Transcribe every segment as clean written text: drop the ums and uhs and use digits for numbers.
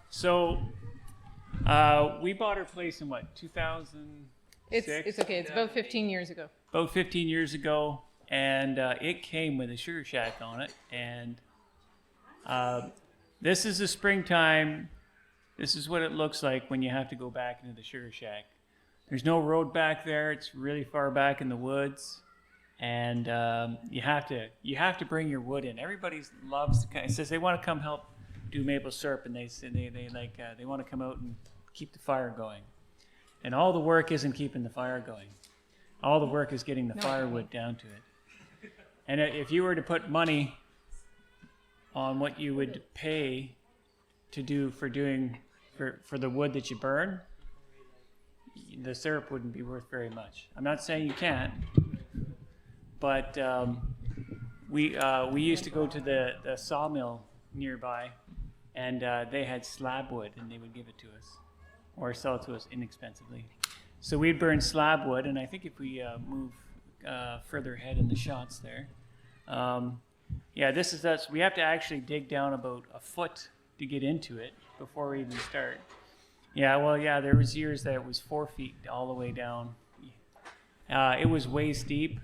So we bought our place in what, 2006? It's okay. It's about 15 years ago. About 15 years ago, and it came with a sugar shack on it. And this is the springtime. This is what it looks like when you have to go back into the sugar shack. There's no road back there. It's really far back in the woods, and you have to bring your wood in. Everybody loves it says they want to come help do maple syrup, and they want to come out and keep the fire going. And all the work isn't keeping the fire going. All the work is getting the firewood down to it. And if you were to put money on what you would pay to do for the wood that you burn, the syrup wouldn't be worth very much. I'm not saying you can't, but we used to go to the sawmill nearby, and they had slab wood, and they would give it to us or sell it to us inexpensively. So we'd burn slab wood, and I think if we move further ahead in the shots there, this is us. We have to actually dig down about a foot to get into it before we even start. There was years that it was 4 feet all the way down. It was way steep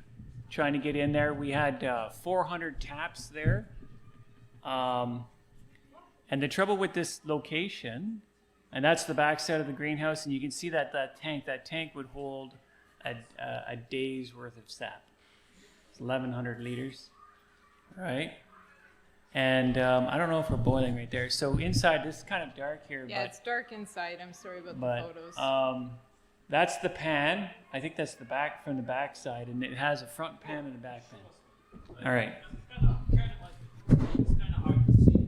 trying to get in there. We had 400 taps there. And the trouble with this location, and that's the back side of the greenhouse, and you can see that tank would hold a day's worth of sap. It's 1,100 liters, right? And I don't know if we're boiling right there. So inside, this is kind of dark here. Yeah, it's dark inside. I'm sorry about the photos. That's the pan. I think that's the back from the back side, and it has a front pan and a back pan. All right. It's kind of hard to see.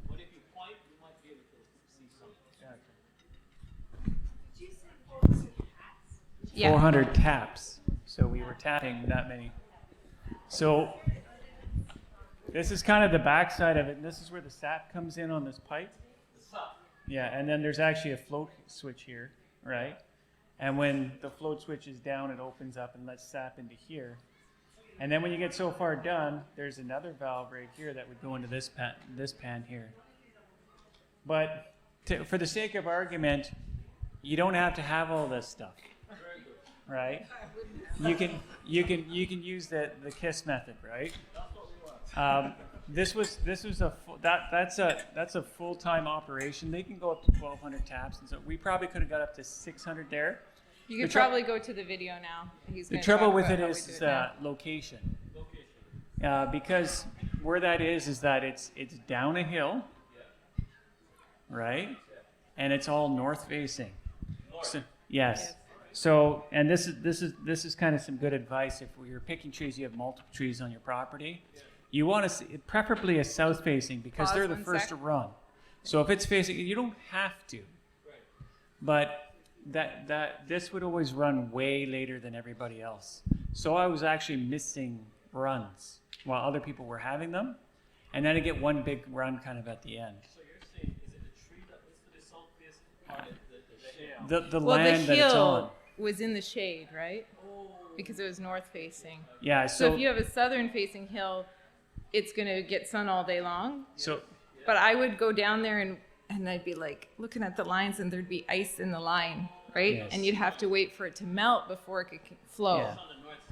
But if you point, you might be able to see something. Did you say 400 hats? Yeah. 400 taps. So we were tapping that many. So this is kind of the back side of it, and this is where the sap comes in on this pipe. The sap. Yeah, and then there's actually a float switch here, right? And when the float switch is down, it opens up and lets sap into here. And then when you get so far done, there's another valve right here that would go into this pan here. But for the sake of argument, you don't have to have all this stuff, right? You can use the KISS method, right? That's a full-time operation. They can go up to 1,200 taps, and so we probably could have got up to 600 there. You could probably go to the video now. The trouble with it is location. Because where that is that it's down a hill, right? And it's all north facing. So, yes. So, and this is kind of some good advice. If you're picking trees, you have multiple trees on your property. You want to see, preferably a south facing, because they're the first to run. So if it's facing, you don't have to. But this would always run way later than everybody else. So I was actually missing runs while other people were having them, and then I get one big run kind of at the end. So you're saying, is it the tree that is to the south facing or the land that it's on? Was in the shade, right? Because it was north facing. Yeah. So if you have a southern facing hill, it's going to get sun all day long. So, but I would go down there and I'd be like looking at the lines, and there'd be ice in the line, right? Yes. And you'd have to wait for it to melt before it could flow. Yeah.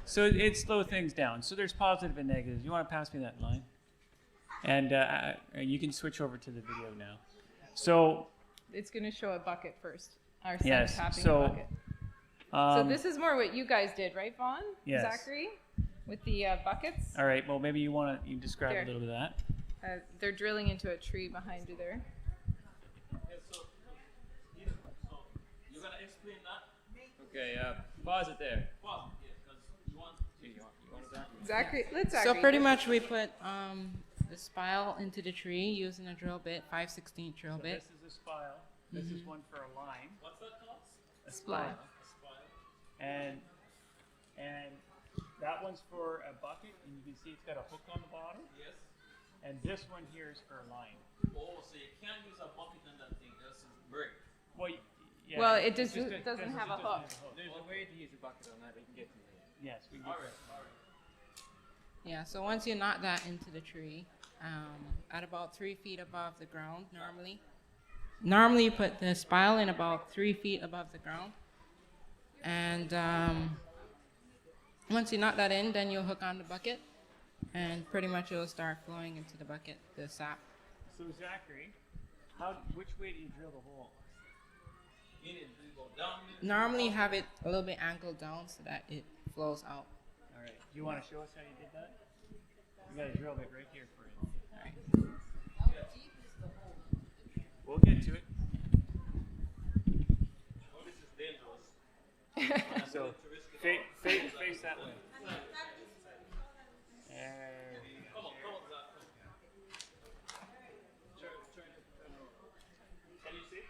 So it slows things down. So there's positive and negatives. You want to pass me that line? And you can switch over to the video now. So It's going to show a bucket first. Our son yes. tapping So a bucket. So this is more what you guys did, right, Vaughn? Yes. Zachary? With the buckets? all right. Well, maybe you describe There. a little bit of that. They're drilling into a tree behind you there. So you're gonna explain that? Okay. Pause it there. Pause. Yeah, because you want that. Zachary, let's So Zachary. pretty much we put the spile into the tree using a drill bit, 5/16 drill So bit. this is a spile. This is one for a line. What's that called? A Spile. And that one's for a bucket, and you can see it's got a hook on the bottom. Yes. And this one here is for a line. Oh, so you can't use a bucket on that thing. That's break. Well, yeah. Well, it it's doesn't have a hook. There's a way to use a bucket on that, we can get to it. Yes, we can All get right. Yeah, so once you knock that into the tree, at about 3 feet above the ground normally, Normally, you put the spile in about 3 feet above the ground, and once you knock that in, then you'll hook on the bucket, and pretty much it'll start flowing into the bucket, the sap. So Zachary, which way do you drill the hole? Normally, you have it a little bit angled down so that it flows out. All right. Do you want to show us how you did that? You got to drill it right here for you. All right. We'll get to it. So face that way. There we go. Can you see?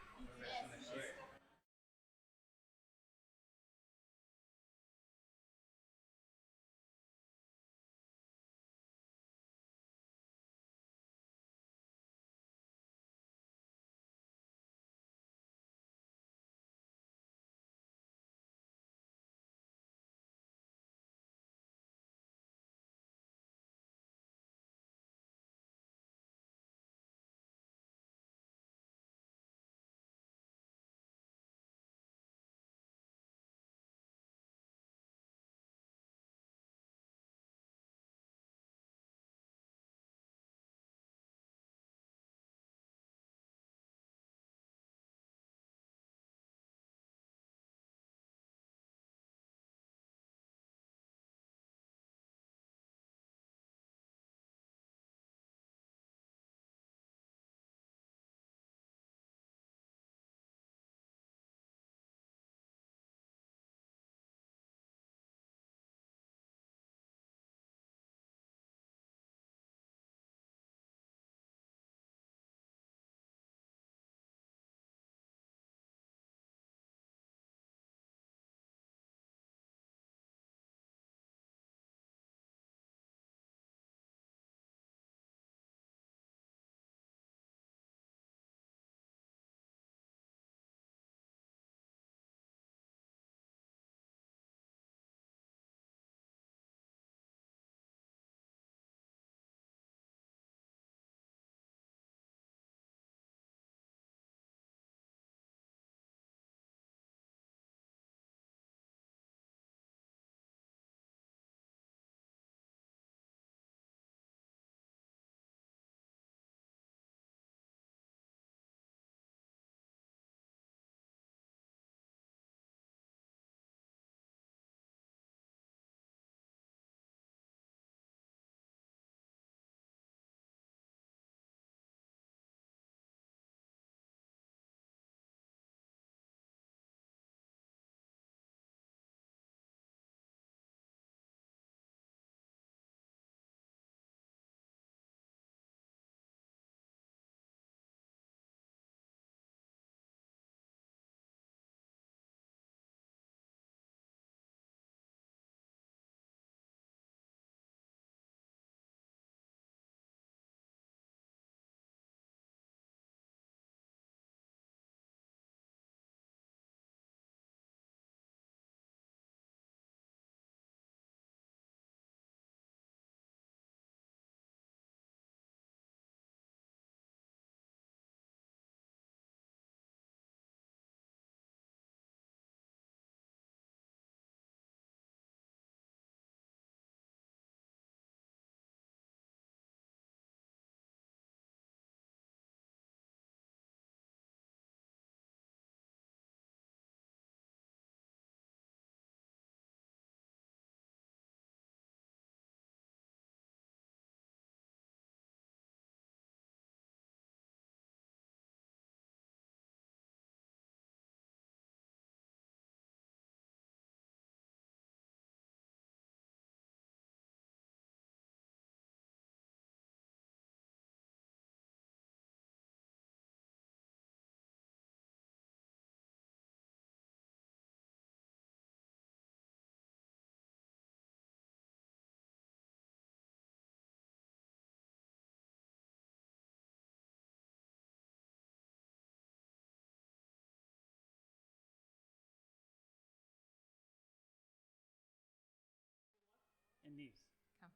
In these. Come.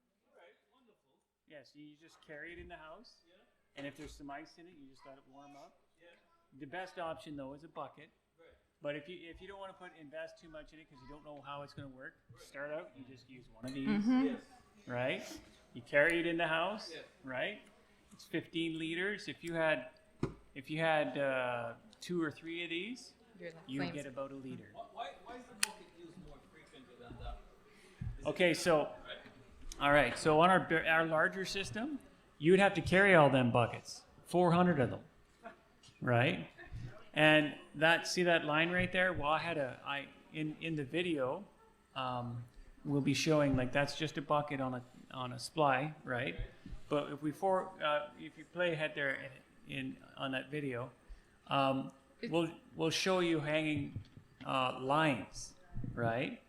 Yeah, so you just carry it in the house, and if there's some ice in it, you just let it warm up. The best option though is a bucket. But if you don't want to invest too much in it because you don't know how it's going to work, start out you just use one of these, right? You carry it in the house, right? It's 15 liters. If you had 2 or 3 of these, You're like you flames. get about a liter. Why is the bucket used more frequently than that? Okay, so all right, so on our larger system, you'd have to carry all them buckets, 400 of them, right? And see that line right there? Well, in the video, we'll be showing like that's just a bucket on a sply, right? But if you play ahead there on that video, we'll show you hanging lines, right?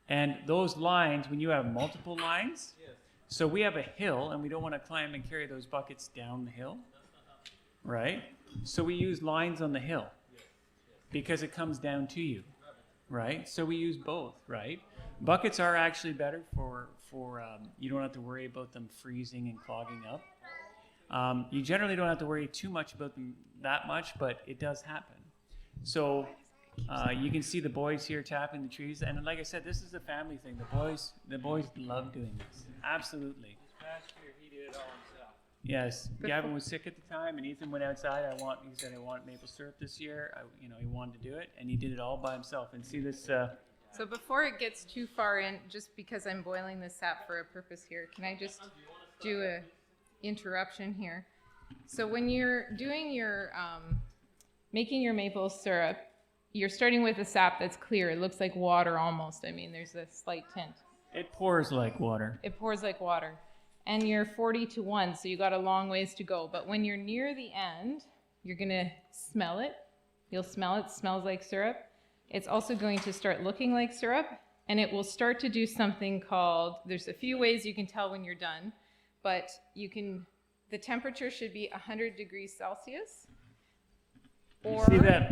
And those lines, when you have multiple lines, so we have a hill and we don't want to climb and carry those buckets down the hill, right? So we use lines on the hill because it comes down to you, right? So we use both, right? Buckets are actually better for you don't have to worry about them freezing and clogging up. You generally don't have to worry too much about them that much, but it does happen. So you can see the boys here tapping the trees, and like I said, this is a family thing. The boys love doing this, absolutely. Last year he did it all himself. Yes, Gavin was sick at the time, and Ethan went outside. He said, "I want maple syrup this year." He wanted to do it, and he did it all by himself. And see this. So before it gets too far in, just because I'm boiling this sap for a purpose here, can I just do a interruption here? So when you're doing your making your maple syrup, you're starting with a sap that's clear. It looks like water almost. I mean, there's a slight tint. It pours like water. It pours like water. And you're 40-1, so you got a long ways to go. But when you're near the end, you're gonna smell it. You'll smell it. It smells like syrup. It's also going to start looking like syrup, and it will start to do something called, there's a few ways you can tell when you're done, but the temperature should be 100 degrees Celsius. Or,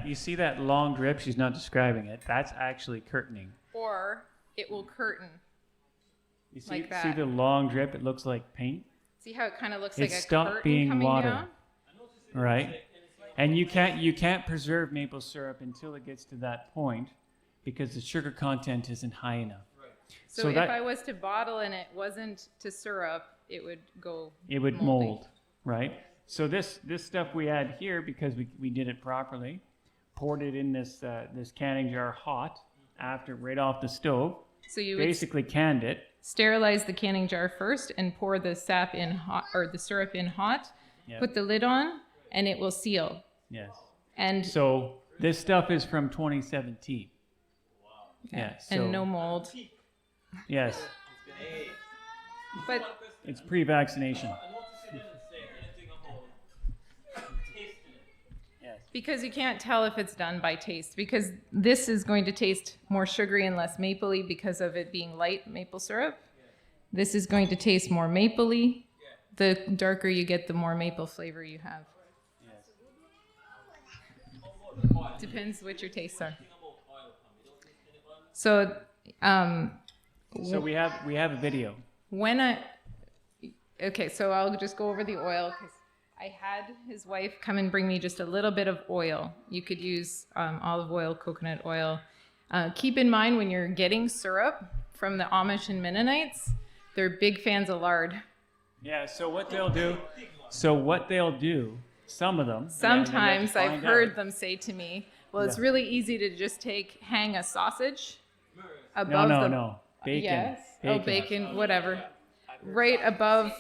You see that long drip? She's not describing it. That's actually curtaining. or it will curtain. You see, Like that. see the long drip? It looks like paint. See how it kind of looks It like a stopped curtain being coming water. down? Right? And you can't preserve maple syrup until it gets to that point because the sugar content isn't high enough. So if I was to bottle and it wasn't to syrup, it would go it would moldy. mold, right? So this stuff we had here because we did it properly, poured it in this canning jar hot right off the stove. So you would Basically canned it. sterilize the canning jar first and pour the sap in hot, or the syrup in hot. Yep. Put the lid on, and it will seal. Yes. And So this stuff is from 2017. Yeah. So, and no mold. Yes, But it's pre-vaccination. I noticed it didn't say anything about tasting it. Yes. because you can't tell if it's done by taste, because this is going to taste more sugary and less mapley because of it being light maple syrup. This is going to taste more mapley. The darker you get, the more maple flavor you have. Yes. Depends what your tastes are. So, So we have a video. Okay, so I'll just go over the oil because I had his wife come and bring me just a little bit of oil. You could use olive oil, coconut oil. Keep in mind when you're getting syrup from the Amish and Mennonites, they're big fans of lard. Yeah. So what they'll do, some of them. Sometimes and then I've you have to heard find them say to me, well, it's Yeah. really easy to just hang a sausage out. above the... No. Bacon. Yes. Oh, bacon, whatever. Right above.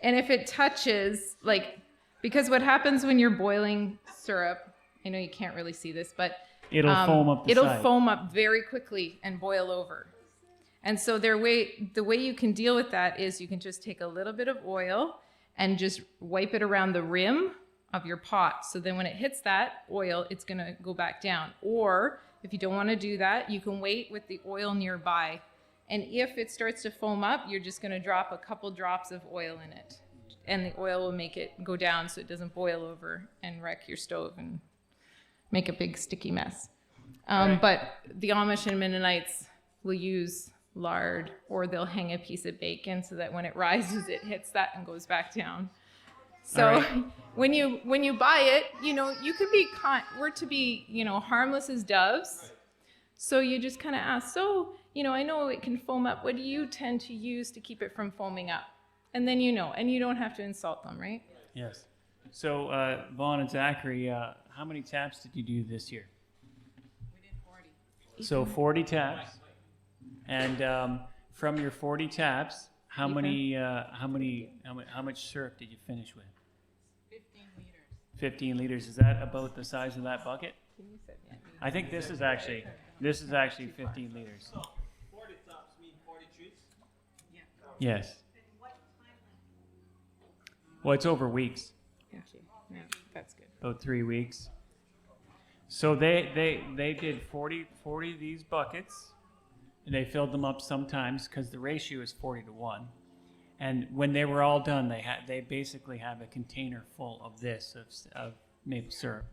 And if it touches, because what happens when you're boiling syrup, I know you can't really see this, but It'll foam up the it'll side. foam up very quickly and boil over. And so the way you can deal with that is you can just take a little bit of oil and just wipe it around the rim of your pot. So then when it hits that oil, it's going to go back down. Or if you don't want to do that, you can wait with the oil nearby. And if it starts to foam up, you're just going to drop a couple drops of oil in it. And the oil will make it go down so it doesn't boil over and wreck your stove and make a big sticky mess. Right. But the Amish and Mennonites will use lard, or they'll hang a piece of bacon so that when it rises, it hits that and goes back down. So All right. when you buy it, you know, you could be we're to be, you know, harmless as doves. So you just kind of ask, so, you know, I know it can foam up. What do you tend to use to keep it from foaming up? And then you know, and you don't have to insult them, right? Yes. So, Vaughn and Zachary, how many taps did you do this year? We did 40. So 40 taps. And from your 40 taps, how much syrup did you finish with? 15 liters. 15 liters. Is that about the size of that bucket? Can you set me up? I think this is actually 15 liters. So 40 tops mean 40 trees. Yes. Well, it's over weeks, Yeah, that's good. about 3 weeks. So they did 40 of these buckets, and they filled them up sometimes because the ratio is 40 to 1. And when they were all done, they basically have a container full of this of maple syrup.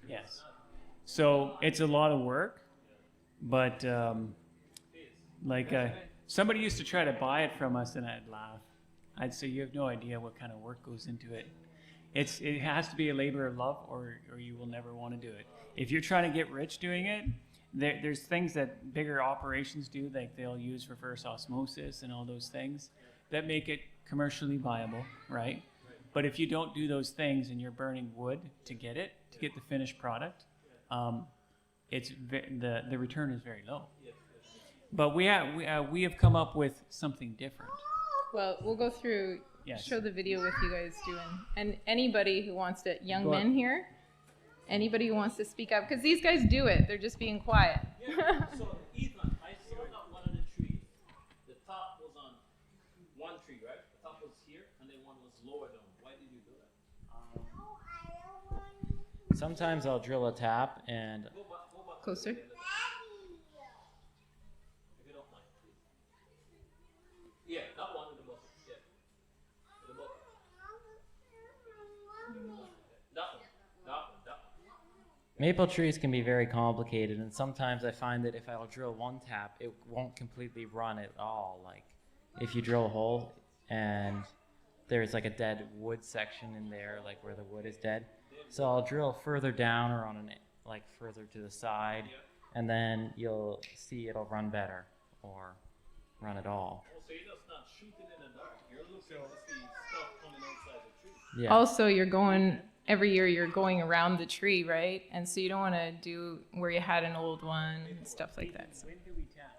Yes. So it's a lot of work, but somebody used to try to buy it from us, and I'd laugh. I'd say, you have no idea what kind of work goes into it. It has to be a labor of love, or you will never want to do it. If you're trying to get rich doing it, there's things that bigger operations do, like they'll use reverse osmosis and all those things that make it commercially viable, right? But if you don't do those things and you're burning wood to get the finished product, the return is very low. But we have come up with something different. Well, we'll go through, Yes. show the video with you guys doing, and anybody who wants to, young Go on. men here, anybody who wants to speak up, because these guys do it. They're just being quiet. Yeah. So Ethan, I saw that one of the trees. The top was on one tree, right? The top was here, and then one was lower down. Why did you do that? Sometimes I'll drill a tap and Go back. Closer. If you don't mind, please. Yeah, that one in the bucket. Yeah. In the bucket. That one. maple trees can be very complicated, and sometimes I find that if I'll drill one tap, it won't completely run at all. Like if you drill a hole and there's like a dead wood section in there, like where the wood is dead. So I'll drill further down or like further to the side, and then you'll see it'll run better or run at all. Oh, so you're just not shooting in the dark. You're looking to see stuff coming outside the tree. Yeah. Also, every year you're going around the tree, right? And so you don't want to do where you had an old one and stuff like that. So When do we tap?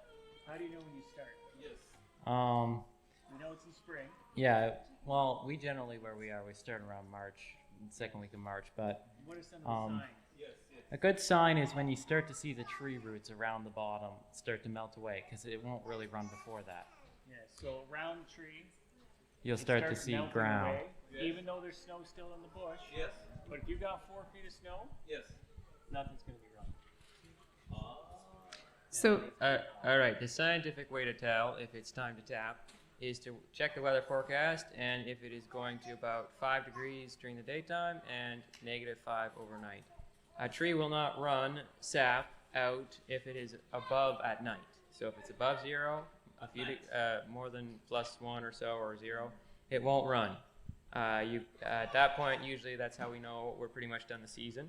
How do you know when you start? Yes. We know it's in spring. Yeah. Well, we generally where we are, we start around March, second week of March, but What are some of the signs? Yes. a good sign is when you start to see the tree roots around the bottom start to melt away, because it won't really run before that. Yeah, so around the tree, You'll it start to starts see melting ground. away, Yes. even though there's snow still in the bush. Yes. But if you got 4 feet of snow, Yes. nothing's going to be wrong. So All right, the scientific way to tell if it's time to tap is to check the weather forecast, and if it is going to about 5 degrees during the daytime and -5 overnight. A tree will not run sap out if it is above at night. So if it's above 0, a few more than +1 or so or 0, it won't run. At that point, usually that's how we know we're pretty much done the season.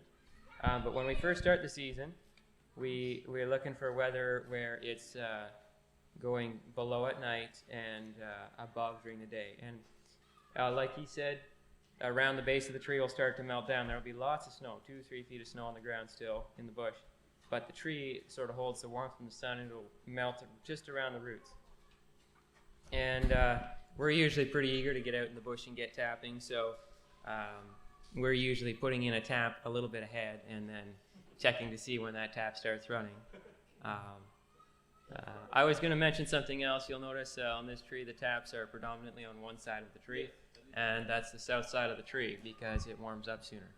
But when we first start the season, we're looking for weather where it's going below at night and above during the day. And like he said, around the base of the tree will start to melt down. There will be lots of snow, 2-3 feet of snow on the ground still in the bush. But the tree sort of holds the warmth from the sun, and it'll melt just around the roots. And we're usually pretty eager to get out in the bush and get tapping, so we're usually putting in a tap a little bit ahead and then checking to see when that tap starts running. I was going to mention something else. You'll notice on this tree the taps are predominantly on one side of the tree, and that's the south side of the tree because it warms up sooner.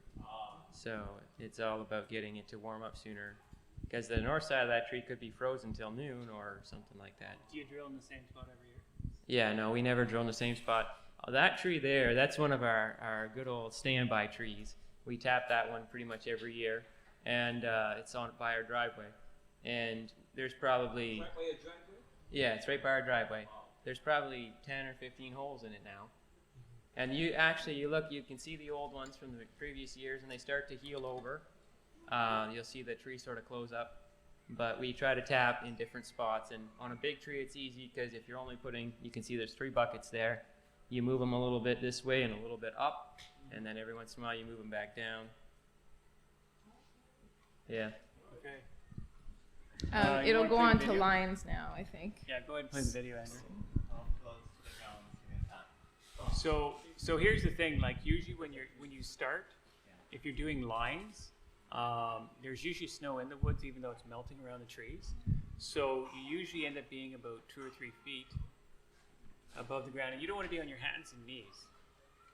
So it's all about getting it to warm up sooner, because the north side of that tree could be frozen till noon or something like that. Do you drill in the same spot every year? Yeah, no, we never drill in the same spot. That tree there, that's one of our good old standby trees. We tap that one pretty much every year, and it's on by our driveway. And there's probably, Right by your driveway? yeah, it's right by our driveway. There's probably 10 or 15 holes in it now. And you look, you can see the old ones from the previous years, and they start to heal over. You'll see the tree sort of close up. But we try to tap in different spots. And on a big tree, it's easy because if you're only you can see there's 3 buckets there. You move them a little bit this way and a little bit up, and then every once in a while you move them back down. Yeah. Okay. You It'll wanna go play the on to video? lines now, I think. Yeah, go ahead and play the video, Andrew. So here's the thing. Like usually when you start, if you're doing lines, there's usually snow in the woods, even though it's melting around the trees. So you usually end up being about 2 or 3 feet above the ground, and you don't want to be on your hands and knees.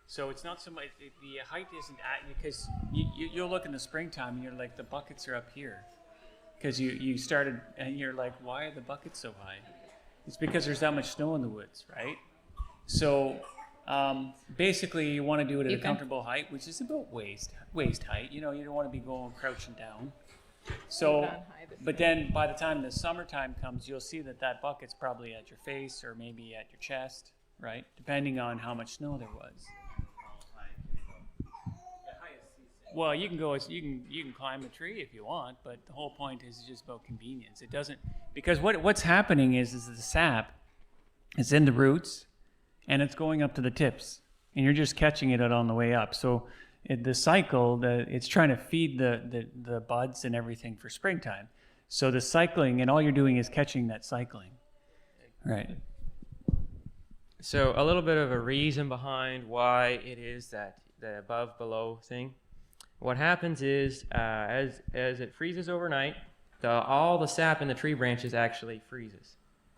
So it's not so much the height isn't because you'll look in the springtime and you're like the buckets are up here because you started and you're like, why are the buckets so high? It's because there's that much snow in the woods, right? So basically you want to do it at a comfortable height, which is about waist height. You don't want to be going crouching down. So, but then by the time the summertime comes, you'll see that bucket's probably at your face or maybe at your chest, right? Depending on how much snow there was. Well, you can climb a tree if you want, but the whole point is just about convenience. It doesn't, because what's happening is the sap is in the roots and it's going up to the tips, and you're just catching it on the way up. So the cycle, it's trying to feed the buds and everything for springtime. So the cycling, and all you're doing is catching that cycling, right? So a little bit of a reason behind why it is that the above-below thing. What happens is as it freezes overnight, all the sap in the tree branches actually freezes,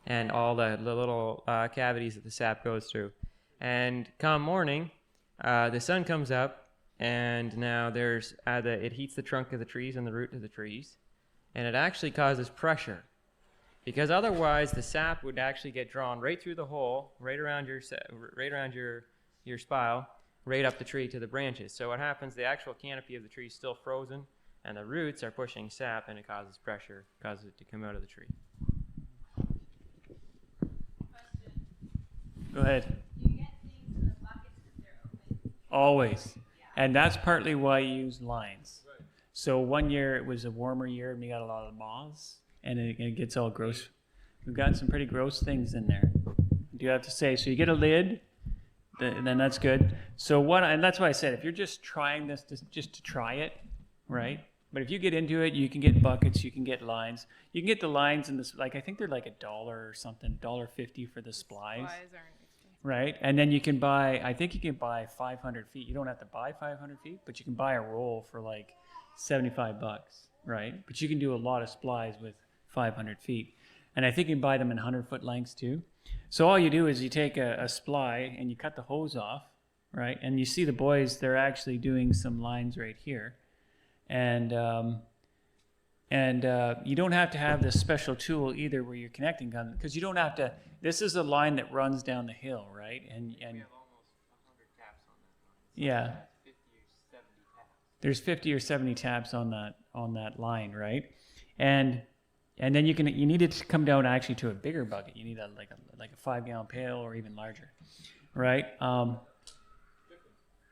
and all the little cavities that the sap goes through. And come morning, the sun comes up, and now there's it heats the trunk of the trees and the root of the trees, and it actually causes pressure, because otherwise the sap would actually get drawn right through the hole, right around your spile, right up the tree to the branches. So what happens, the actual canopy of the tree is still frozen, and the roots are pushing sap, and it causes pressure, causes it to come out of the tree. Go ahead. Do you get things in the buckets if they're open? Always. And that's partly why you use lines. So one year it was a warmer year and we got a lot of moths, and it gets all gross. We've got some pretty gross things in there, I do have to say. So you get a lid, then that's good. So and that's why I said, if you're just trying this just to try it, right? But if you get into it, you can get buckets, you can get lines. You can get the lines in this, like I think they're like $1 or something, $1.50 for the splies. Right, and then you can buy, I think you can buy 500 feet. You don't have to buy 500 feet, but you can buy a roll for like $75, right? But you can do a lot of splies with 500 feet. And I think you can buy them in 100-foot lengths too. So all you do is you take a sply and you cut the hose off, right? And you see the boys, they're actually doing some lines right here. And you don't have to have this special tool either where you're connecting guns, because you don't have to. This is a line that runs down the hill, right? And We have almost 100 taps on that. yeah, 50 or 70 taps. there's 50 or 70 taps on that line, right? And then you need it to come down actually to a bigger bucket. You need a 5-gallon pail or even larger, right?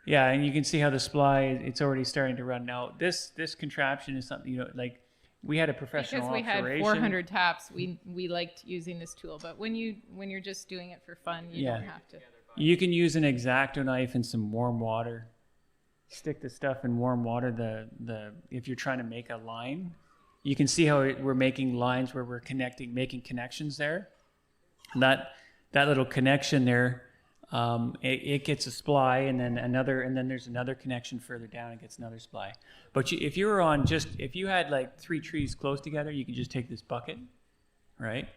Yeah, and you can see how the sply, it's already starting to run. Now this contraption is something, like we had a professional Because we had operation. 400 taps, we liked using this tool. But when you're just doing it for fun, you don't have to. You can use an X-Acto knife and some warm water. Stick the stuff in warm water. If you're trying to make a line, you can see how we're making lines where we're making connections there. That little connection there, it gets a sply, and then there's another connection further down. It gets another sply. But if you had like 3 trees close together, you could just take this bucket, right,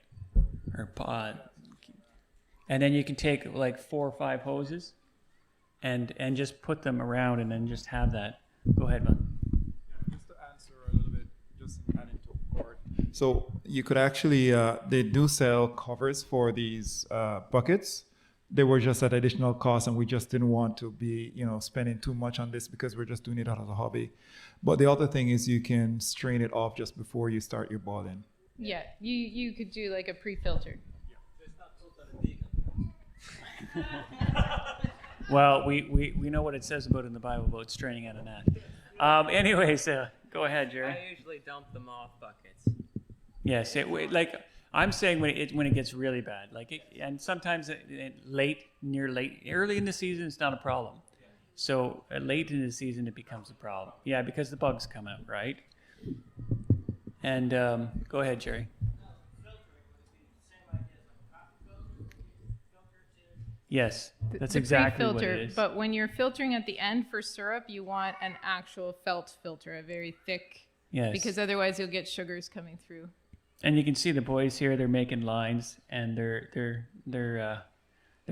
or pot, and then you can take like 4 or 5 hoses, and just put them around, and then just have that. Go ahead, man. Just to answer a little bit, just adding to Cord. So you could actually, they do sell covers for these buckets. They were just at additional cost, and we just didn't want to be, spending too much on this because we're just doing it out as a hobby. But the other thing is you can strain it off just before you start your boiling. Yeah, you could do like a pre-filtered. Well, we know what it says about in the Bible about straining at a gnat. Anyways, go ahead, Jerry. I usually dump them off buckets. Yes, like I'm saying when it gets really bad, and sometimes early in the season it's not a problem. So late in the season it becomes a problem. Yeah, because the bugs come out, right? And go ahead, Jerry. Yes, that's The exactly what pre-filter, it is. but when you're filtering at the end for syrup, you want an actual felt filter, a very thick, Yes. because otherwise you'll get sugars coming through. And you can see the boys here; they're making lines, and they're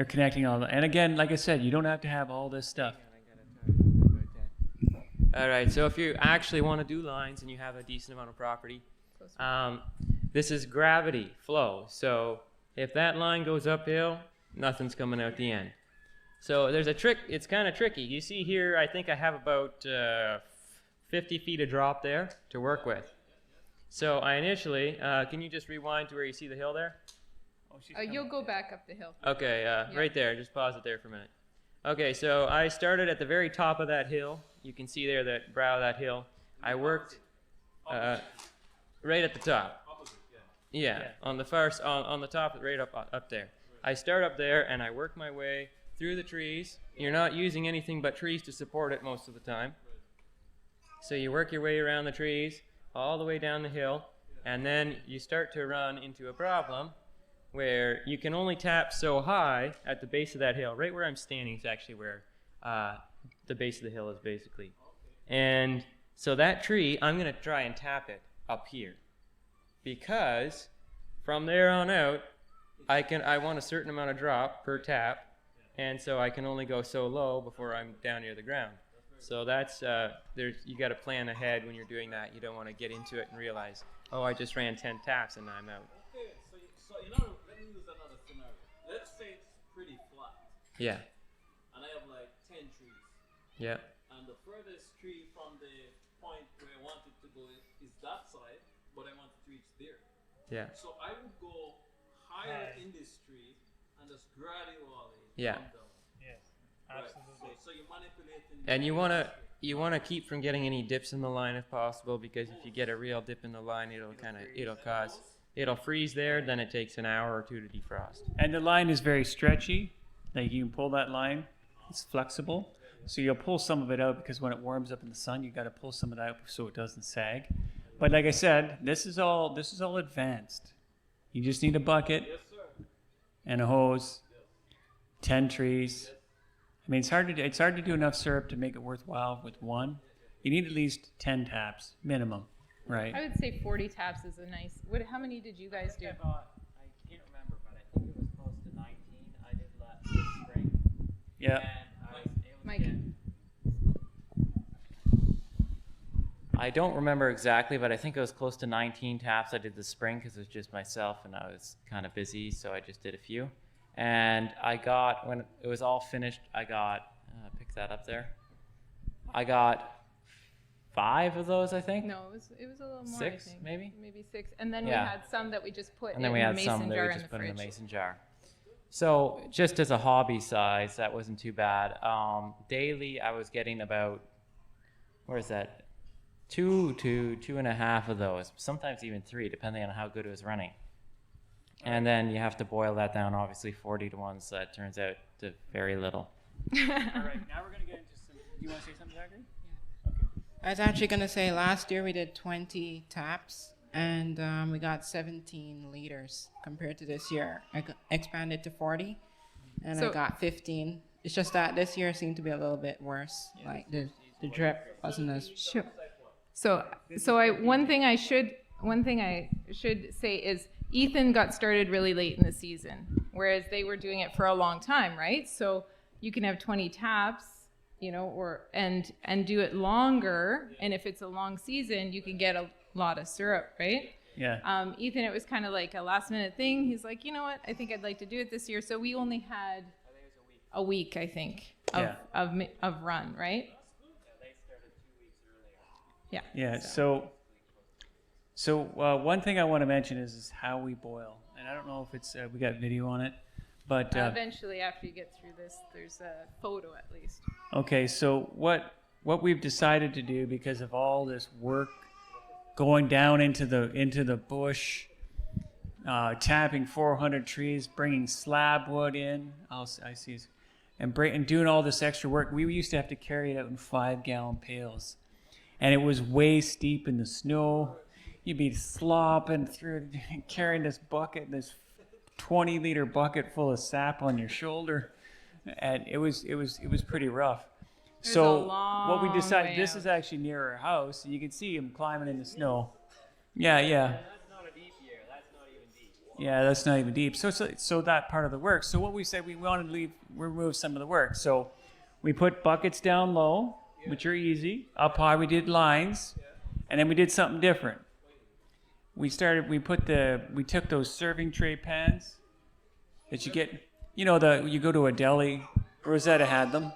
connecting all. And again, like I said, you don't have to have all this stuff. All right, so if you actually want to do lines and you have a decent amount of property, this is gravity flow. So if that line goes uphill, nothing's coming out the end. So there's a trick. It's kind of tricky. You see here, I think I have about 50 feet of drop there to work with. So I initially, can you just rewind to where you see the hill there? You'll go back up the hill. Okay, right there. Just pause it there for a minute. Okay, so I started at the very top of that hill. You can see there that brow of that hill. I worked right at the top. Yeah, on the first, on the top, right up there. I start up there and I work my way through the trees. You're not using anything but trees to support it most of the time. So you work your way around the trees, all the way down the hill, and then you start to run into a problem where you can only tap so high at the base of that hill. Right where I'm standing is actually where the base of the hill is basically. And so that tree, I'm going to try and tap it up here. Because from there on out, I want a certain amount of drop per tap, and so I can only go so low before I'm down near the ground. So that's you got to plan ahead when you're doing that. You don't want to get into it and realize, oh, I just ran 10 taps and I'm out. Okay, so let me use another scenario. Let's say it's pretty flat, Yeah. and I have like 10 trees, Yeah. and the furthest tree from the point where I want it to go is that side, but I want it to reach there. Yeah. So I would go higher in this tree and just gradually Yeah. come down. Yes, Right. So you're manipulating. And you want to keep from getting any dips in the line if possible, because if you get a real dip in the line, it'll freeze there. Then it takes an hour or two to defrost. And the line is very stretchy. Like you can pull that line; it's flexible. So you'll pull some of it out because when it warms up in the sun, you got to pull some of it out so it doesn't sag. But like I said, this is all advanced. You just need a bucket and a hose, 10 trees. I mean, it's hard to do enough syrup to make it worthwhile with one. You need at least 10 taps minimum, right? I would say 40 taps is a nice. How many did you guys do? I can't remember, but I think it was close to 19. I did last spring. Yeah. And I was able to Mike. get. I don't remember exactly, but I think it was close to 19 taps I did this spring because it was just myself and I was kind of busy, so I just did a few. And I got, when it was all finished, I got, pick that up there. I got 5 of those, I think. No, it was a little more. 6, I think. maybe? Maybe 6, and then Yeah. we had some that we just put And then in we the had mason some that jar we in the just put in fridge. the mason jar. So just as a hobby size, that wasn't too bad. Daily, I was getting about, where is that? 2 to 2.5 of those, sometimes even 3, depending on how good it was running. And then you have to boil that down, obviously 40 to 1, so that turns out to very little. All right, now we're gonna get into some. Do you want to say something, Zachary? I was actually going to say last year we did 20 taps and we got 17 liters compared to this year. I expanded to 40 and So- I got 15. It's just that this year seemed to be a little bit worse. Like the drip wasn't as. Sure. So one thing I should say is Ethan got started really late in the season, whereas they were doing it for a long time, right? So you can have 20 taps, and do it longer, and if it's a long season, you can get a lot of syrup, right? Yeah. Ethan, it was kind of like a last minute thing. He's like, you know what? I think I'd like to do it this year. So we only had a week, I think, of run, right? Yeah. Yeah. So one thing I want to mention is how we boil, and I don't know if it's we got video on it, But Eventually, after you get through this, there's a photo at least. okay, so what we've decided to do because of all this work going down into the bush, tapping 400 trees, bringing slab wood in. I see, and doing all this extra work. We used to have to carry it out in 5-gallon pails, and it was way steep in the snow. You'd be slopping through, carrying this 20-liter bucket full of sap on your shoulder, and it was pretty rough. There's So a long what we decided, way this out. is actually near our house, and you can see him climbing in the snow. Yeah. That's not a deep year. That's not even deep. Yeah, that's not even deep. So that part of the work. So what we said, we wanted to remove some of the work. So we put buckets down low, which are easy. Up high, we did lines, and then we did something different. We took those serving tray pans that you get. You know, you go to a deli. Rosetta had them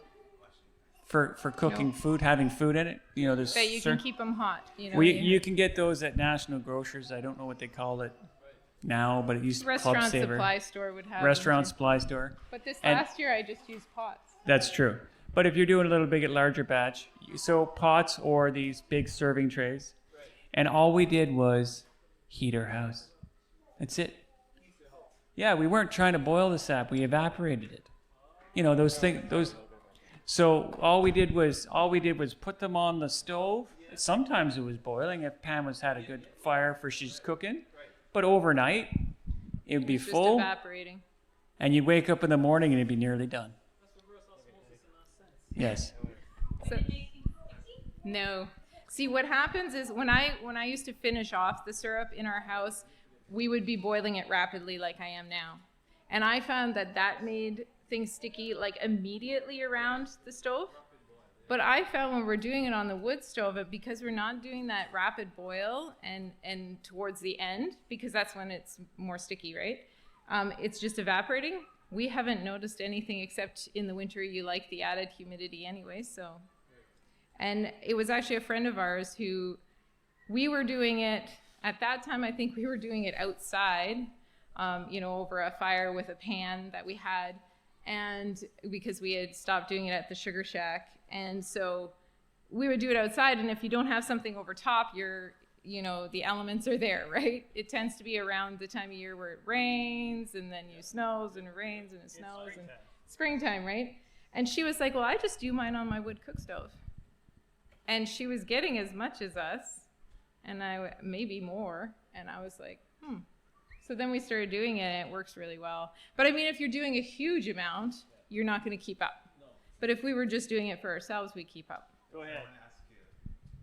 for cooking food, having food in it. You know, there's That you can keep them hot. You know, you can get those at National Grocers. I don't know what they call it now, but it used to be Club restaurant Saver. supply store would have them Restaurant too. supply store. But this And- last year, I just used pots. That's true. But if you're doing a little bit larger batch, so pots or these big serving trays, and all we did was heat our house. That's it. Yeah, we weren't trying to boil the sap. We evaporated it. You know, those things. So all we did was put them on the stove. Sometimes it was boiling if Pam had a good fire for she's cooking, but overnight it would be Just full, evaporating. and you'd wake up in the morning and it'd be nearly done. Yes. So, no. See, what happens is when I used to finish off the syrup in our house, we would be boiling it rapidly like I am now. And I found that made things sticky like immediately around the stove. But I found when we're doing it on the wood stove, because we're not doing that rapid boil and towards the end, because that's when it's more sticky, right? It's just evaporating. We haven't noticed anything except in the winter you like the added humidity anyway, so. And it was actually a friend of ours who we were doing it, at that time I think we were doing it outside, over a fire with a pan that we had, and because we had stopped doing it at the Sugar Shack. And so we would do it outside, and if you don't have something over top, the elements are there, right? It tends to be around the time of year where it rains, and then it snows, and it rains, and it snows, and springtime, right? And she was like, well, I just do mine on my wood cook stove. And she was getting as much as us, and maybe more, and I was like, So then we started doing it, and it works really well. But I mean, if you're doing a huge amount, you're not going to keep up. But if we were just doing it for ourselves, we keep up. Go ahead. I want to ask you,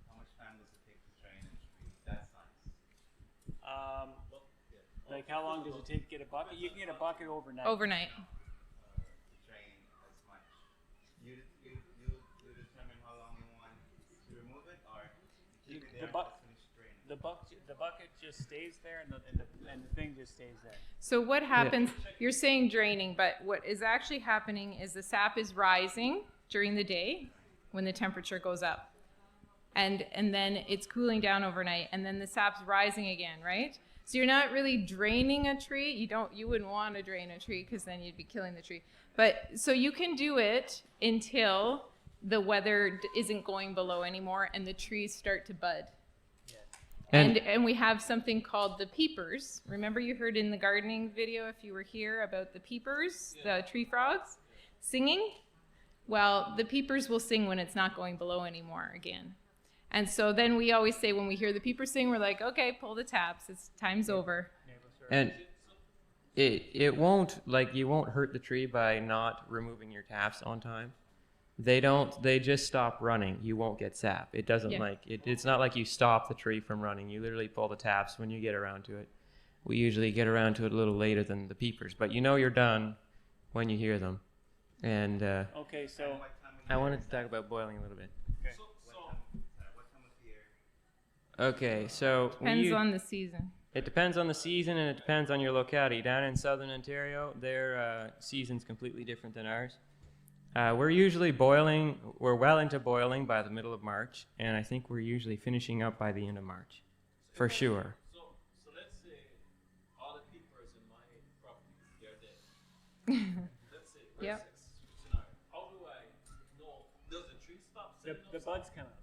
how much time does it take to train a tree that size? Like how long does it take to get a bucket? You can get a bucket overnight. Overnight. To train as much. You determine how long you want to remove it, or keep it there until finish training? The bucket just stays there, and the thing just stays there. So what happens, you're saying draining, but what is actually happening is the sap is rising during the day when the temperature goes up. And then it's cooling down overnight, and then the sap's rising again, right? So you're not really draining a tree. You wouldn't want to drain a tree because then you'd be killing the tree. But so you can do it until the weather isn't going below anymore and the trees start to bud. And we have something called the peepers. Remember you heard in the gardening video, if you were here, about the peepers, the tree frogs singing? Well, the peepers will sing when it's not going below anymore again. And so then we always say when we hear the peepers sing, we're like, okay, pull the taps. Time's over. And it won't, you won't hurt the tree by not removing your taps on time. They just stop running. You won't get sap. It doesn't it's not like you stop the tree from running. You literally pull the taps when you get around to it. We usually get around to it a little later than the peepers, but you're done when you hear them. And Okay, so I wanted to talk about boiling a little bit. okay. What time of year? Okay, so Depends on the season. it depends on the season and it depends on your locality. Down in southern Ontario, their season's completely different than ours. We're well into boiling by the middle of March, and I think we're usually finishing up by the end of March, for sure. So let's say all the peepers in my property, they're dead. Let's say, Yep. scenario. How do I know? Does the tree stop? The setting up buds come out.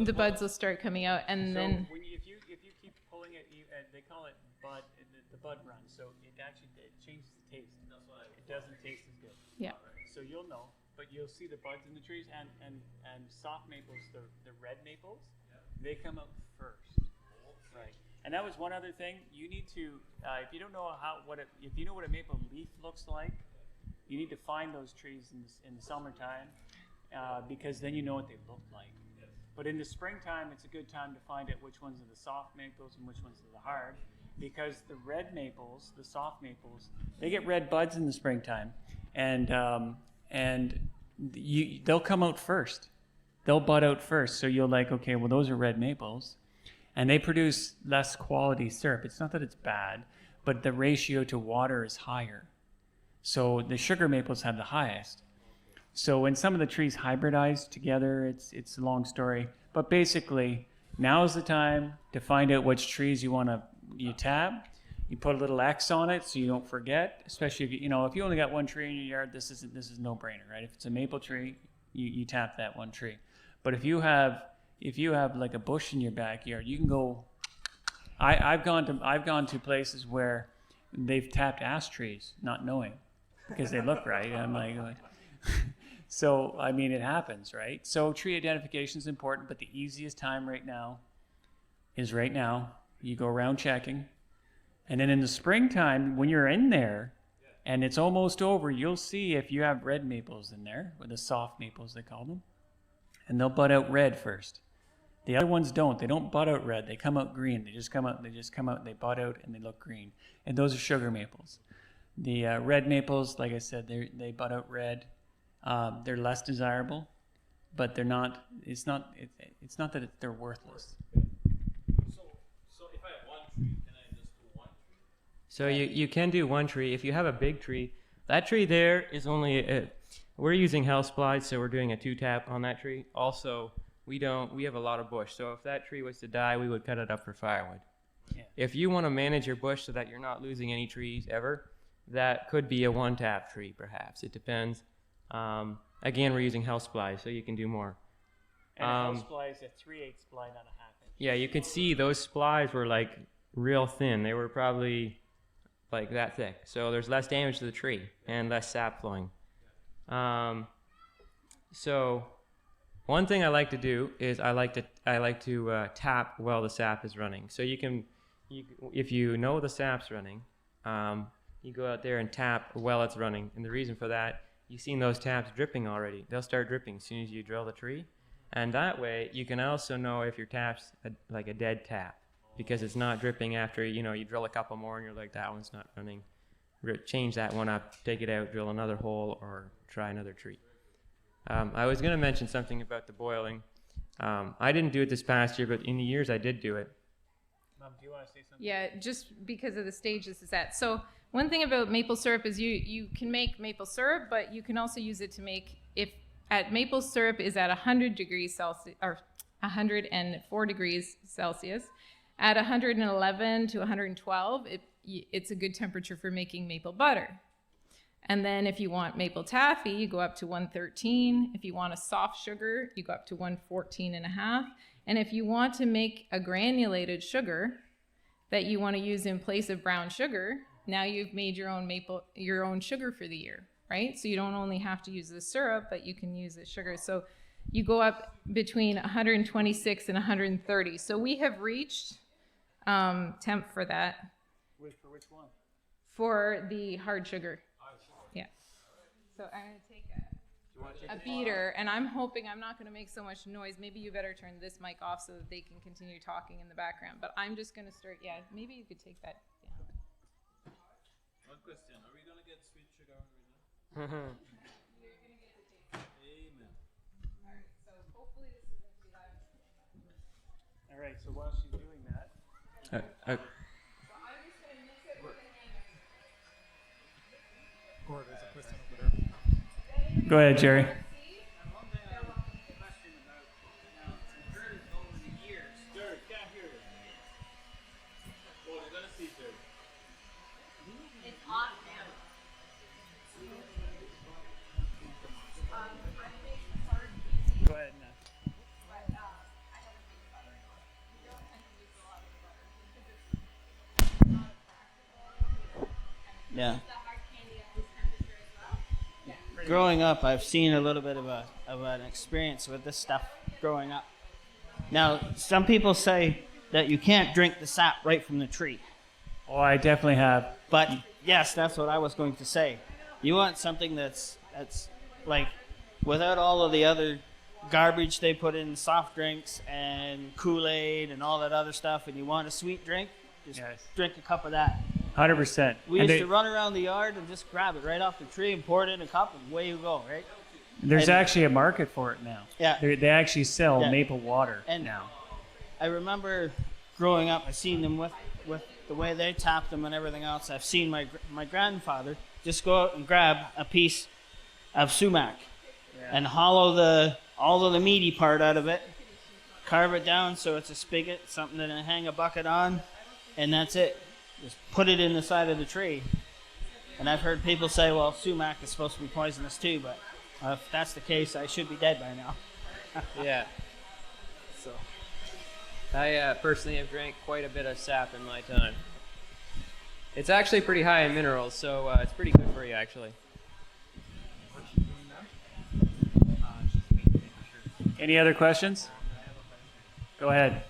The buds will start coming out, and So then when you, if you keep pulling it, they call it bud, the bud run. So it actually changes the taste. That's what It doesn't taste as good. yeah. So you'll know, but you'll see the buds in the trees, and soft maples, the red maples, they come out first. Right. And that was one other thing. You need to, if you don't know if you know what a maple leaf looks like, you need to find those trees in the summertime, because then you know what they look like. But in the springtime, it's a good time to find out which ones are the soft maples and which ones are the hard, because the red maples, the soft maples, they get red buds in the springtime, and they'll come out first. They'll bud out first. So you're like, okay, well, those are red maples, and they produce less quality syrup. It's not that it's bad, but the ratio to water is higher. So the sugar maples have the highest. So when some of the trees hybridize together, it's a long story. But basically, now is the time to find out which trees you tap. You put a little X on it so you don't forget. Especially if if you only got one tree in your yard, this is no brainer, right? If it's a maple tree, you tap that one tree. But if you have like a bush in your backyard, you can go. I've gone to places where they've tapped ash trees, not knowing, because they look right. I'm like. So, I mean, it happens, right? So tree identification is important, but the easiest time right now is right now. You go around checking. And then in the springtime, when you're in there and it's almost over, you'll see if you have red maples in there, or the soft maples they call them. And they'll bud out red first. The other ones don't. They don't bud out red. They come out green. They just come out, they bud out, and they look green. And those are sugar maples. The red maples, like I said, they bud out red. They're less desirable, but they're not. It's not that they're worthless. So if I have one tree, can I just do one tree? So you can do one tree. If you have a big tree, that tree there is only we're using house splice, so we're doing a 2-tap on that tree. Also, we have a lot of bush, so if that tree was to die, we would cut it up for firewood. Yeah. If you want to manage your bush so that you're not losing any trees ever, that could be a 1-tap tree, perhaps. It depends. Again, we're using house splice, so you can do more. And a house sply is a 3/8 sply, not a 1/2 inch. Yeah, you could see those splies were like real thin. They were probably like that thick. So there's less damage to the tree and less sap flowing. So one thing I like to do is I like to tap while the sap is running. So if you know the sap's running, you go out there and tap while it's running. And the reason for that, you've seen those taps dripping already. They'll start dripping as soon as you drill the tree. And that way, you can also know if your tap's like a dead tap, because it's not dripping after, you drill a couple more and you're like, that one's not running. Change that one up, take it out, drill another hole, or try another tree. I was going to mention something about the boiling. I didn't do it this past year, but in the years I did do it. Mom, do you want to say something? Yeah, just because of the stage this is at. So one thing about maple syrup is you can make maple syrup, but you can also use it to make, if maple syrup is at 100 degrees Celsius, or 104 degrees Celsius, at 111 to 112, it's a good temperature for making maple butter. And then if you want maple taffy, you go up to 113. If you want a soft sugar, you go up to 114 and a half. And if you want to make a granulated sugar that you want to use in place of brown sugar, now you've made your own sugar for the year, right? So you don't only have to use the syrup, but you can use the sugar. So you go up between 126 and 130. So we have reached temp for that. For which one? For the hard sugar. Yeah. So I'm going to take a beater, and I'm hoping I'm not going to make so much noise. Maybe you better turn this mic off so that they can continue talking in the background. But I'm just going to start. Yeah, maybe you could take that down. One question: are we gonna get sweet sugar right now? Amen. All right. So hopefully this is going to be loud. All right. So while she's doing that, So I'm just going to mix it with the hand. Or there's a question over there. go ahead, Jerry. One thing I have a question about. Now, I've heard it over the years. Jerry, can't hear you. Oh, they're gonna see Jerry. It's off now. growing up, I've seen a little bit of an experience with this stuff growing up. Now, some people say that you can't drink the sap right from the tree. Oh, I definitely have. But yes, that's what I was going to say. You want something that's like without all of the other garbage they put in soft drinks and Kool-Aid and all that other stuff, and you want a sweet drink, just drink a cup of that. 100%. We used to run around the yard and just grab it right off the tree and pour it in a cup, and away you go, right? There's And- actually a market for it now. Yeah. They actually sell Yeah. maple water And now. I remember growing up, I seen them with the way they tapped them and everything else. I've seen my grandfather just go out and grab a piece of sumac and hollow all of the meaty part out of it, carve it down so it's a spigot, something to hang a bucket on, and that's it. Just put it in the side of the tree. And I've heard people say, well, sumac is supposed to be poisonous too, but if that's the case, I should be dead by now. Yeah. So. I personally have drank quite a bit of sap in my time. It's actually pretty high in minerals, so it's pretty good for you, actually. Any other questions? Go ahead. How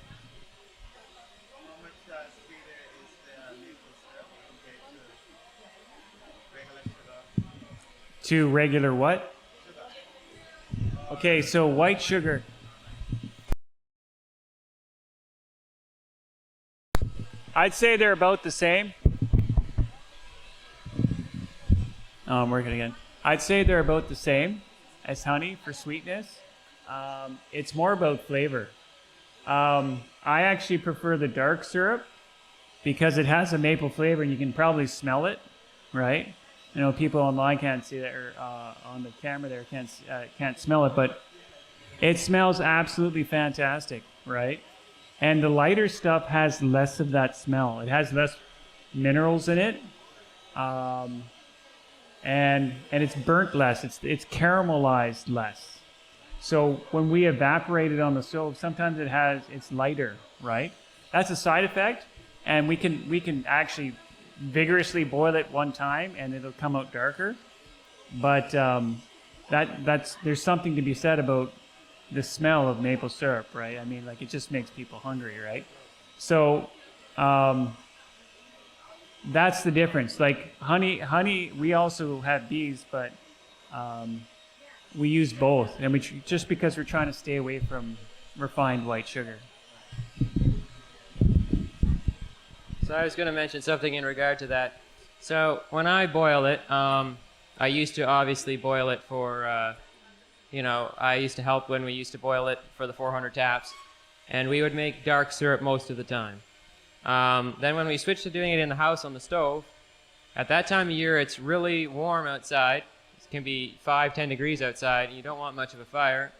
much sweeter is the maple syrup compared to regular sugar? To regular what? Okay, so white sugar. I'd say they're about the same. Oh, I'm working again. I'd say they're about the same as honey for sweetness. It's more about flavor. I actually prefer the dark syrup because it has a maple flavor and you can probably smell it, right? You know, people online can't see that, or on the camera there can't smell it, but it smells absolutely fantastic, right? And the lighter stuff has less of that smell. It has less minerals in it, and it's burnt less. It's caramelized less. So when we evaporate it on the stove, sometimes it's lighter, right? That's a side effect, and we can actually vigorously boil it one time, and it'll come out darker. But there's something to be said about the smell of maple syrup, right? I mean, like, it just makes people hungry, right? So that's the difference. Like honey, we also have bees, but we use both, and just because we're trying to stay away from refined white sugar. So I was going to mention something in regard to that. So when I boil it, I used to obviously boil it for, I used to help when we used to boil it for the 400 taps, and we would make dark syrup most of the time. Then when we switched to doing it in the house on the stove, at that time of year it's really warm outside. It can be 5-10 degrees outside, and you don't want much of a fire.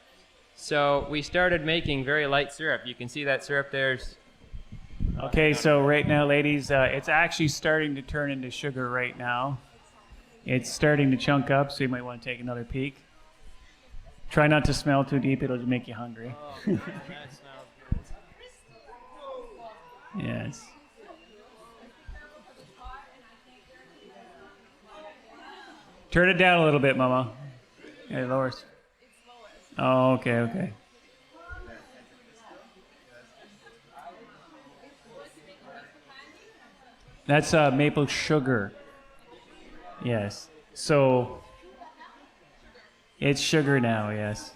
So we started making very light syrup. You can see that syrup there's... Okay, so right now, ladies, it's actually starting to turn into sugar right now. It's starting to chunk up, so you might want to take another peek. Try not to smell too deep, it'll make you hungry. Oh, that smells good. Yes. Turn it down a little bit, Mama. It lowers. Oh, okay. That's maple sugar. Yes. So it's sugar now, yes.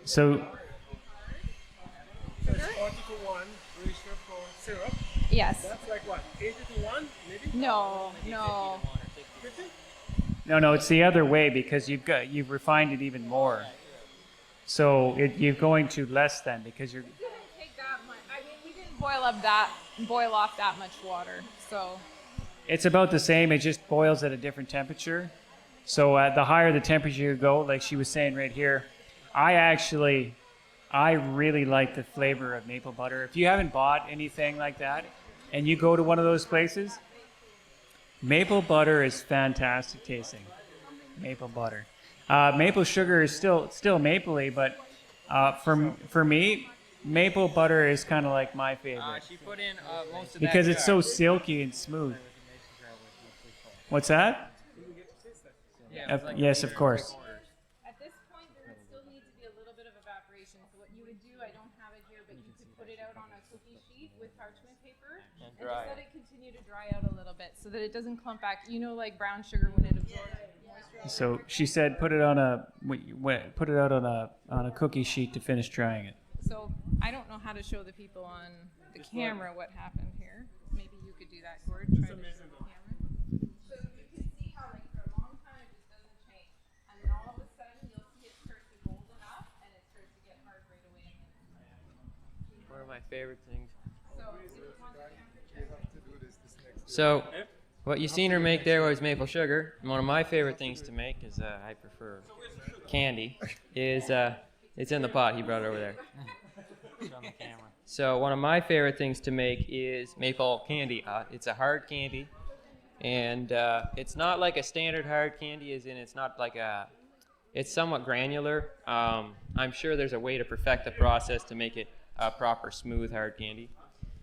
So So it's 40 to 1 ratio for syrup. Yes. That's like what, 80 to 1 maybe? No. 50? no, it's the other way because you've refined it even more. So you're going to less than because you're. Take that much. I mean, we didn't boil off that much water, so. It's about the same. It just boils at a different temperature. So the higher the temperature you go, like she was saying right here, I really like the flavor of maple butter. If you haven't bought anything like that and you go to one of those places, maple butter is fantastic tasting. Maple butter. Maple sugar is still mapley, but for me, maple butter is kind of like my favorite She put in most of because that it's so jar. silky and smooth. What's that? Yeah, it's like Yes, a of liter and course. 3/4. At this point, there would still need to be a little bit of evaporation. So what you would do, I don't have it here, but you could put it out on a cookie sheet with parchment paper and just dry let it continue to dry out a little bit so that it doesn't clump back. You know, like brown sugar when it absorbs moisture. So she said, put it on put it out on a cookie sheet to finish drying it. So I don't know how to show the people on the camera what happened here. Maybe you could do that, Gord. Try to show the camera. So you can see how, like, for a long time it just doesn't change, and then all of a sudden you'll see it start to golden up, and it starts to get hard right away. One of my favorite things. So if you want the temperature. So, what you seen her make there was maple sugar. And one of my favorite things to make, because I prefer candy, is it's in the pot. He brought it over there. So one of my favorite things to make is maple candy. It's a hard candy, and it's not like a standard hard candy, as in it's not like a. It's somewhat granular. I'm sure there's a way to perfect the process to make it a proper smooth hard candy.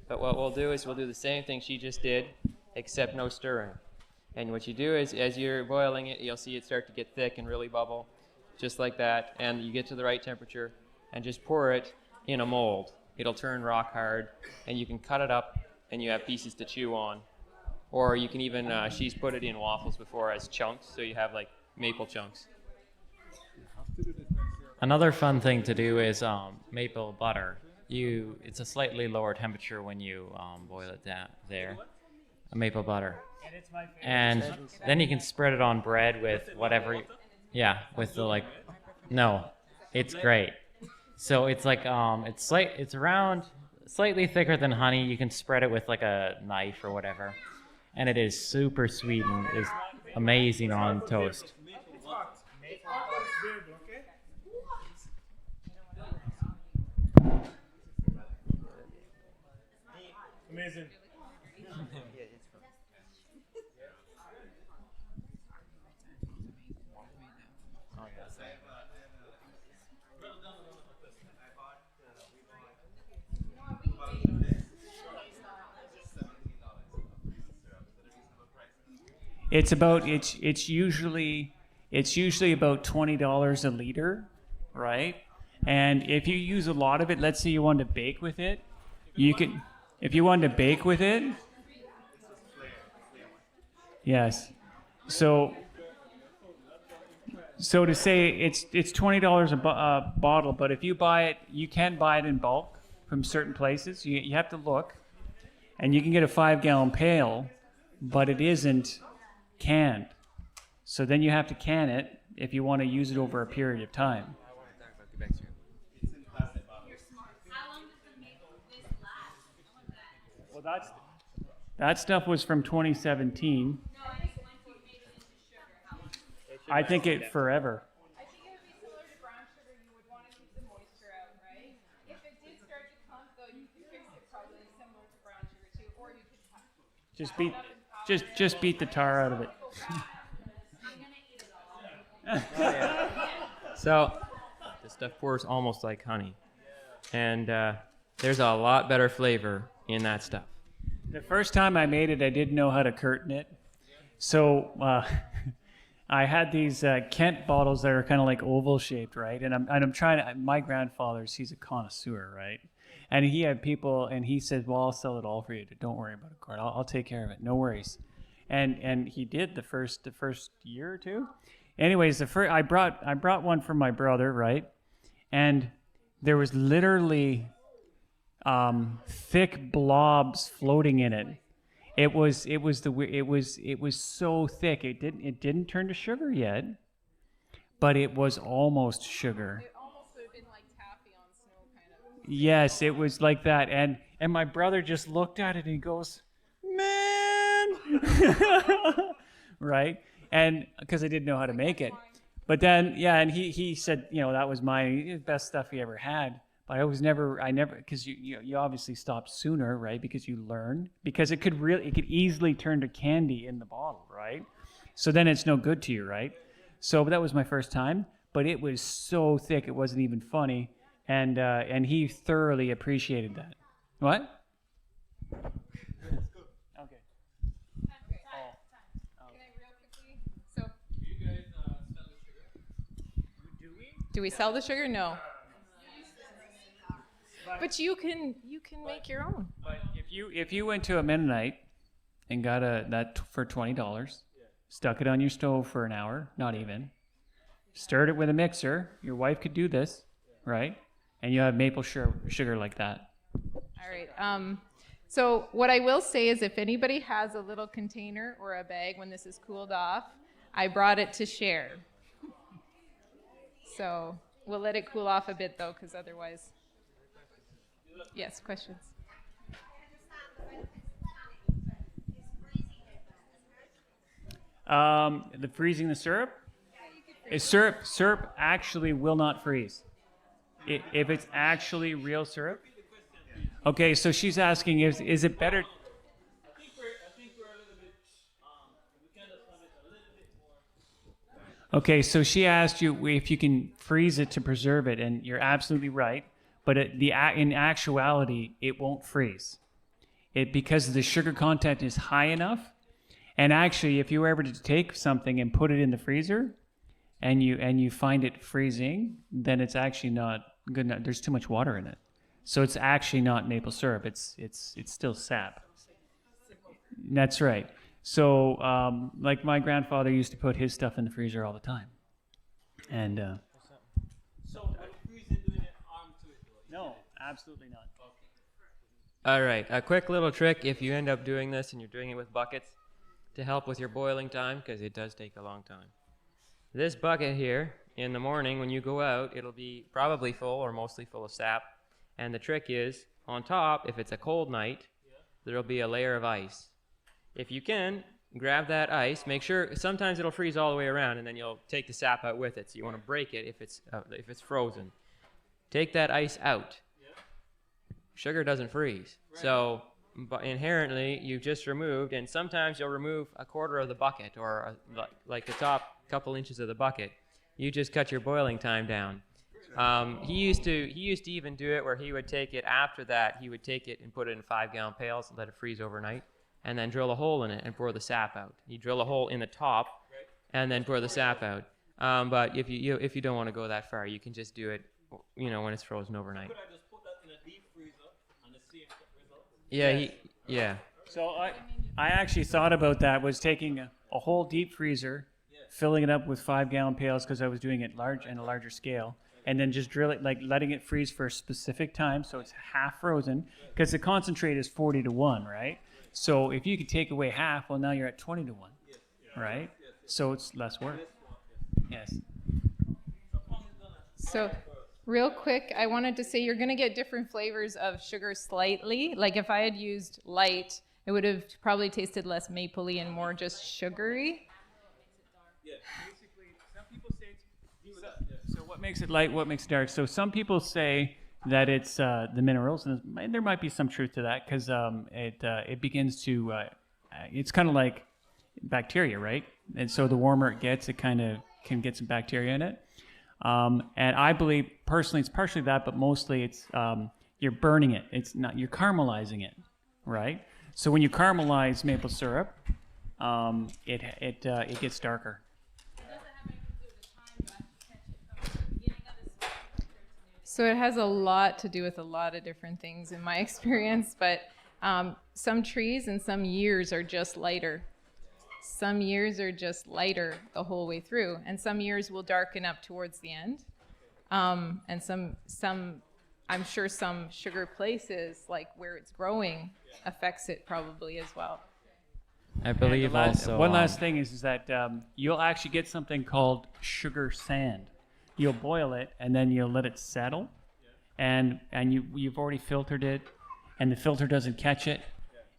But what we'll do is we'll do the same thing she just did, except no stirring. And what you do is, as you're boiling it, you'll see it start to get thick and really bubble, just like that. And you get to the right temperature, and just pour it in a mold. It'll turn rock hard, and you can cut it up, and you have pieces to chew on. Or you can even, she's put it in waffles before as chunks, so you have like maple chunks. Another fun thing to do is maple butter. It's a slightly lower temperature when you boil it down there. A maple butter. And then you can spread it on bread with whatever. With the like. No, it's great. So it's like it's around slightly thicker than honey. You can spread it with like a knife or whatever, and it is super sweet and is amazing on toast. Amazing. It's usually about $20 a liter, right? And if you use a lot of it, let's say you want to bake with it, you can. If you wanted to bake with it, yes. So to say it's $20 a bottle, but if you buy it, you can buy it in bulk from certain places. You have to look, and you can get a 5-gallon pail, but it isn't canned. So then you have to can it if you want to use it over a period of time. Well, that stuff was from 2017. I think it forever. I think it would be similar to brown sugar. You would want to keep the moisture out, right? If it did start to clump, though, you could fix it probably similar to brown sugar too, or you could Just beat the tar out of it. So this stuff pours almost like honey, and there's a lot better flavor in that stuff. The first time I made it, I didn't know how to curtain it. So I had these Kent bottles that are kind of like oval shaped, right? And I'm trying to, my grandfather's, he's a connoisseur, right? And he had people, and he said, well, I'll sell it all for you. Don't worry about it, Cord. I'll take care of it. No worries. And he did the first year or two. Anyways, I brought one for my brother, right? And there was literally thick blobs floating in it. It was so thick. It didn't turn to sugar yet, but it was almost sugar. It almost would have been like taffy on snow, kind of. Yes, it was like that. And my brother just looked at it and he goes, "Man," right? And because I didn't know how to make it, but then and he said, that was the best stuff he ever had. But I never, because you obviously stopped sooner, right? Because you learn, because it could easily turn to candy in the bottle, right? So then it's no good to you, right? So that was my first time, but it was so thick it wasn't even funny. and he thoroughly appreciated that. What? Okay. So, do we sell the sugar? No. But you can make your own. But if you went to a Mennonite and got that for $20, stuck it on your stove for an hour, not even, stirred it with a mixer, your wife could do this, right? And you have maple sugar like that. All right. So what I will say is if anybody has a little container or a bag when this is cooled off, I brought it to share. So we'll let it cool off a bit though, because otherwise. Yes, questions? The freezing the syrup? Syrup actually will not freeze. If it's actually real syrup. Okay, so she's asking, is it better? I think we're a little bit, we kind of found it a little bit more. Okay, so she asked you if you can freeze it to preserve it, and you're absolutely right. But in actuality, it won't freeze. Because the sugar content is high enough. And actually, if you were ever to take something and put it in the freezer, and you find it freezing, then it's actually not good enough. There's too much water in it, so it's actually not maple syrup. It's still sap. That's right. So like my grandfather used to put his stuff in the freezer all the time, and So, but freezing doing an arm to it though. no, absolutely not. All right, a quick little trick if you end up doing this and you're doing it with buckets to help with your boiling time, because it does take a long time. This bucket here, in the morning when you go out, it'll be probably full or mostly full of sap. And the trick is, on top, if it's a cold night, there'll be a layer of ice. If you can, grab that ice, make sure, sometimes it'll freeze all the way around and then you'll take the sap out with it. So you want to break it if it's frozen. Take that ice out. Sugar doesn't freeze. So but inherently you've just removed, and sometimes you'll remove a quarter of the bucket or like the top couple inches of the bucket. You just cut your boiling time down. He used to even do it where he would take it after that. He would take it and put it in 5-gallon pails and let it freeze overnight, and then drill a hole in it and pour the sap out. You drill a hole in the top, and then pour the sap out. But if you don't want to go that far, you can just do it, when it's frozen overnight. Could I just put that in a deep freezer and see result? Yeah, yeah. So I actually thought about that, was taking a whole deep freezer, filling it up with 5-gallon pails because I was doing it in a larger scale, and then just drill it, like letting it freeze for a specific time so it's half frozen, because the concentrate is 40-1, right? So if you could take away half, well, now you're at 20-1, right? So it's less work. Yes. So real quick, I wanted to say you're going to get different flavors of sugar slightly. Like if I had used light, it would have probably tasted less mapley and more just sugary. Yeah, basically, some people say so what makes it light, what makes it dark? So some people say that it's the minerals, and there might be some truth to that, because it begins to, it's kind of like bacteria, right? And so the warmer it gets, it kind of can get some bacteria in it. And I believe personally it's partially that, but mostly it's you're burning it. It's not, you're caramelizing it, right? So when you caramelize maple syrup, it gets darker. So it has a lot to do with a lot of different things in my experience, but some trees and some years are just lighter. Some years are just lighter the whole way through, and some years will darken up towards the end. And some, I'm sure some sugar places, like where it's growing, affects it probably as well. I believe one last thing is that you'll actually get something called sugar sand. You'll boil it and then you'll let it settle, and you've already filtered it, and the filter doesn't catch it,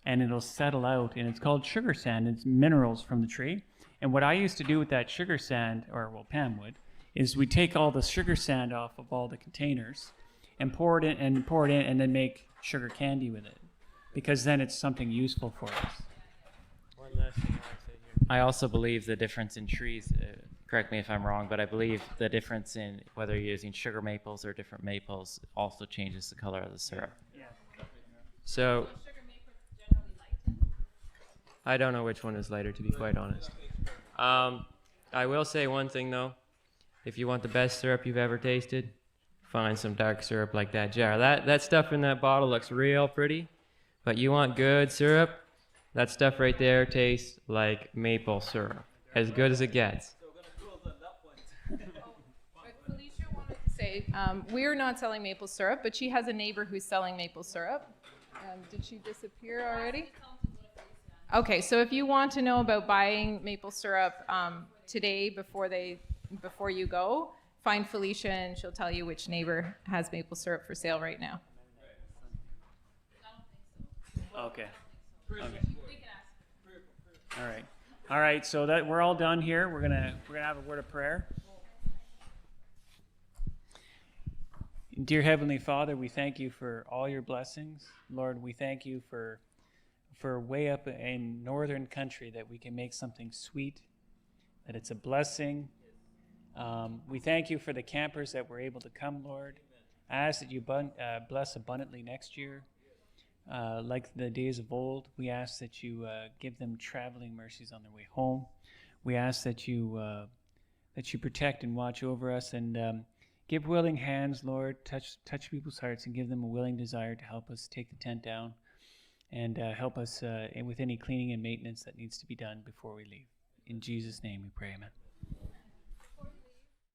and it'll settle out, and it's called sugar sand. It's minerals from the tree. And what I used to do with that sugar sand, or well, Pam would, is we take all the sugar sand off of all the containers and pour it in, and then make sugar candy with it, because then it's something useful for us. One last thing I want to say here. I also believe the difference in trees correct me if I'm wrong, but I believe the difference in whether you're using sugar maples or different maples also changes the color of the syrup. So I don't know which one is lighter, to be quite honest. I will say one thing though: if you want the best syrup you've ever tasted, find some dark syrup like that jar. That stuff in that bottle looks real pretty, but you want good syrup? That stuff right there tastes like maple syrup, as good as it gets. Felicia wanted to say, we're not selling maple syrup, but she has a neighbor who's selling maple syrup. Did she disappear already? Okay, so if you want to know about buying maple syrup today before you go, find Felicia and she'll tell you which neighbor has maple syrup for sale right now. Okay. All right. So that we're all done here. We're gonna have a word of prayer. Dear Heavenly Father, we thank you for all your blessings. Lord, we thank you for way up in northern country that we can make something sweet, that it's a blessing. We thank you for the campers that were able to come, Lord. I ask that you bless abundantly next year. Like the days of old, we ask that you give them traveling mercies on their way home. We ask that you protect and watch over us and give willing hands, Lord. Touch people's hearts and give them a willing desire to help us take the tent down and help us with any cleaning and maintenance that needs to be done before we leave. In Jesus' name we pray, amen.